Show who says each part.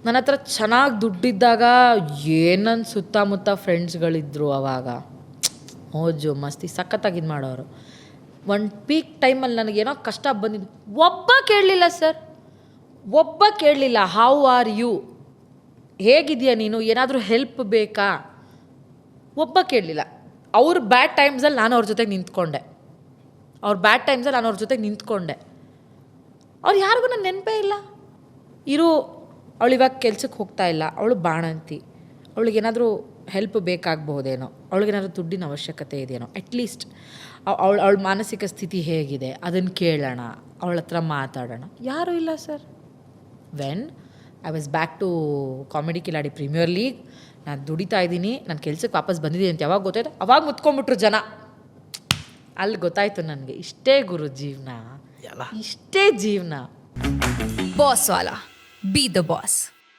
Speaker 1: ನನ್ನ ಹತ್ರ ಚೆನ್ನಾಗಿ ದುಡ್ಡಿದ್ದಾಗ ಏನನ್ನ ಸುತ್ತಮುತ್ತ ಫ್ರೆಂಡ್ಸ್ಗಳಿದ್ರು ಅವಾಗ ಮೋಜು ಮಸ್ತಿ ಸಖತ್ತಾಗಿ ಇದು ಮಾಡೋರು. ಒಂದು ಪೀಕ್ ಟೈಮಲ್ಲಿ ನನಗೇನೋ ಕಷ್ಟ ಬಂದಿದ್ದು ಒಬ್ಬ ಕೇಳಲಿಲ್ಲ ಸರ್, ಒಬ್ಬ ಕೇಳಲಿಲ್ಲ. ಹೌ ಆರ್ ಯು, ಹೇಗಿದೆಯಾ ನೀನು, ಏನಾದರೂ ಹೆಲ್ಪ್ ಬೇಕಾ, ಒಬ್ಬ ಕೇಳಲಿಲ್ಲ. ಅವ್ರ ಬ್ಯಾಡ್ ಟೈಮ್ಸಲ್ಲಿ ನಾನು ಅವ್ರ ಜೊತೆಗೆ ನಿಂತ್ಕೊಂಡೆ, ಅವ್ರು ಯಾರಿಗೂ ನನ್ನ ನೆನಪೇ ಇಲ್ಲ. ಅವಳು ಇವಾಗ ಕೆಲ್ಸಕ್ಕೆ ಹೋಗ್ತಾ ಇಲ್ಲ, ಅವಳು ಬಾಣಂತಿ, ಅವಳಿಗೇನಾದರೂ ಹೆಲ್ಪ್ ಬೇಕಾಗಬಹುದೇನೋ, ಅವಳಿಗೇನಾದರೂ ದುಡ್ಡಿನ ಅವಶ್ಯಕತೆ ಇದೆಯೇನೋ, ಅಟ್ಲೀಸ್ಟ್ ಅವಳ ಮಾನಸಿಕ ಸ್ಥಿತಿ ಹೇಗಿದೆ ಅದನ್ನು ಕೇಳೋಣ, ಅವಳ ಹತ್ರ ಮಾತಾಡೋಣ. ಯಾರೂ ಇಲ್ಲ sir. When I was back to comedy Khiladi premier league, ನಾನು ದುಡಿತಾ ಇದ್ದೀನಿ, ನಾನು ಕೆಲ್ಸಕ್ಕೆ ವಾಪಸ್ ಬಂದಿದ್ದೀನಿ ಅಂತ ಯಾವಾಗ ಗೊತ್ತಾಯ್ತು ಅವಾಗ ಮುತ್ಕೊಂಡ್ಬಿಟ್ರು ಜನ. ಅಲ್ಲಿ ಗೊತ್ತಾಯ್ತು ನನಗೆ, ಇಷ್ಟೇ ಗುರು ಜೀವನ, ಇಷ್ಟೇ ಜೀವನ.
Speaker 2: Boss Vala, B the boss.